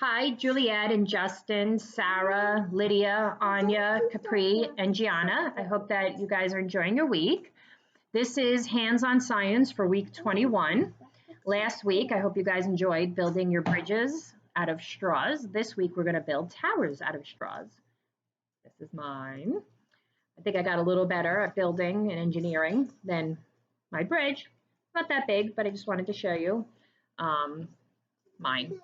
Hi, Juliet and Justin, Sarah, Lydia, Anya, Capri, and Gianna. I hope that you guys are enjoying your week. This is Hands-on Science for week 21. Last week, I hope you guys enjoyed building your bridges out of straws. This week, we're going to build towers out of straws. This is mine. I think I got a little better at building and engineering than my bridge. Not that big, but I just wanted to show you mine.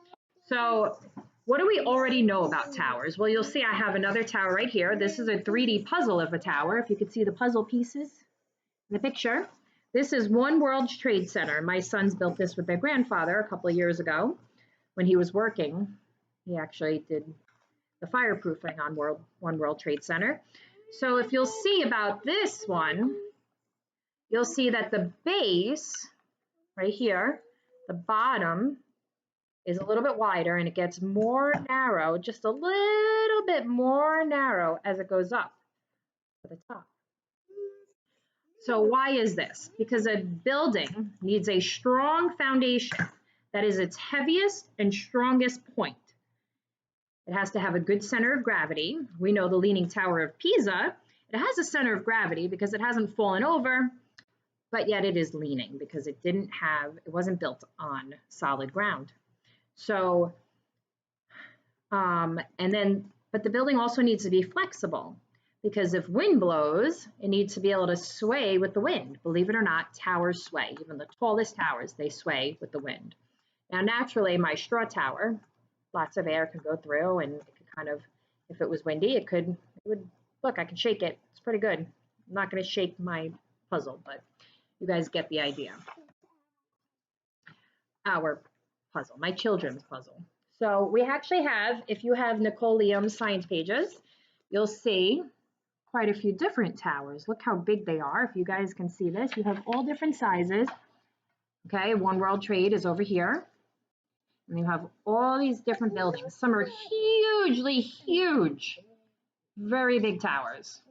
So what do we already know about towers? Well, you'll see I have another tower right here. This is a 3D puzzle of a tower. If you could see the puzzle pieces in the picture. This is One World Trade Center. My sons built this with their grandfather a couple of years ago when he was working. He actually did the fireproofing on One World Trade Center. So if you'll see about this one, you'll see that the base right here, the bottom is a little bit wider and it gets more narrow, just a little bit more narrow as it goes up to the top. So why is this? Because a building needs a strong foundation that is its heaviest and strongest point. It has to have a good center of gravity. We know the Leaning Tower of Pisa, it has a center of gravity because it hasn't fallen over, but yet it is leaning because it wasn't built on solid ground. So, but the building also needs to be flexible because if wind blows, it needs to be able to sway with the wind. Believe it or not, towers sway. Even the tallest towers, they sway with the wind. Now, naturally, my straw tower, lots of air can go through and it could kind of, if it was windy, look, I can shake it. It's pretty good. I'm not going to shake my puzzle, but you guys get the idea. Our puzzle, my children's puzzle. So we actually have, if you have Nicole Liam's science pages, you'll see quite a few different towers. Look how big they are. If you guys can see this, you have all different sizes. Okay, One World Trade is over here. And you have all these different buildings. Some are hugely huge, very big towers.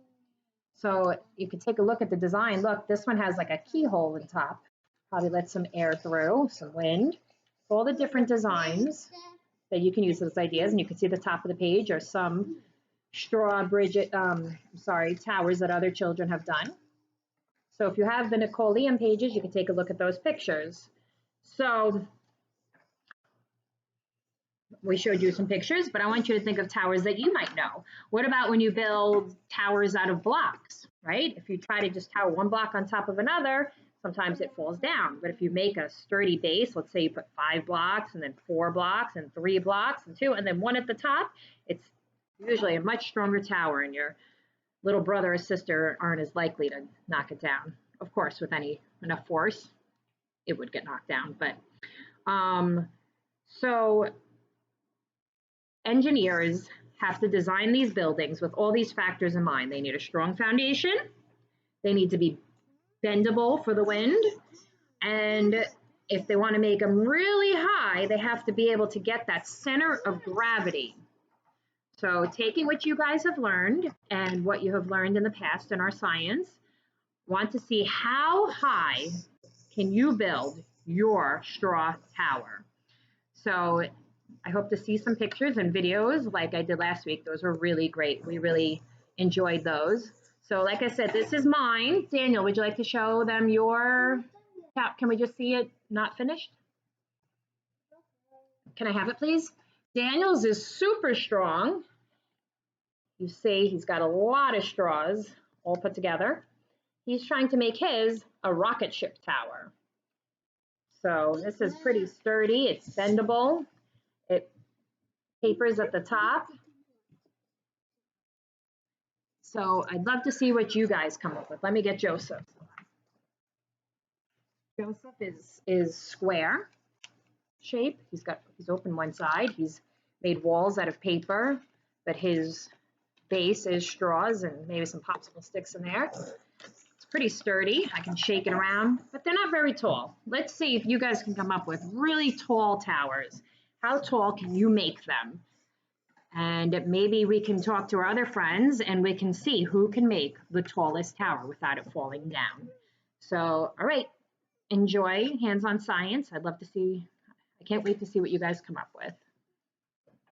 So you could take a look at the design. Look, this one has like a keyhole in the top. Probably let some air through, some wind. All the different designs that you can use as ideas, and you can see the top of the page are some straw towers that other children have done. So if you have the Nicole Liam pages, you can take a look at those pictures. So we showed you some pictures, but I want you to think of towers that you might know. What about when you build towers out of blocks, right? If you try to just tower one block on top of another, sometimes it falls down. But if you make a sturdy base, let's say you put 5 blocks and then 4 blocks and 3 blocks and 2 and then 1 at the top, it's usually a much stronger tower and your little brother or sister aren't as likely to knock it down. Of course, with enough force, it would get knocked down. But so engineers have to design these buildings with all these factors in mind. They need a strong foundation. They need to be bendable for the wind. And if they want to make them really high, they have to be able to get that center of gravity. So taking what you guys have learned and what you have learned in the past in our science, want to see how high can you build your straw tower. So I hope to see some pictures and videos like I did last week. Those were really great. We really enjoyed those. So like I said, this is mine. Daniel, would you like to show them your cap? Can we just see it not finished? Can I have it, please? Daniel's is super strong. You see he's got a lot of straws all put together. He's trying to make his a rocket ship tower. So this is pretty sturdy. It's bendable. It tapers at the top. So I'd love to see what you guys come up with. Let me get Joseph. Joseph is square shape. He's open one side. He's made walls out of paper, but his base is straws and maybe some popsicle sticks in there. It's pretty sturdy. I can shake it around, but they're not very tall. Let's see if you guys can come up with really tall towers. How tall can you make them? And maybe we can talk to our other friends and we can see who can make the tallest tower without it falling down. So, all right, enjoy hands-on science. I'd love to see, I can't wait to see what you guys come up with.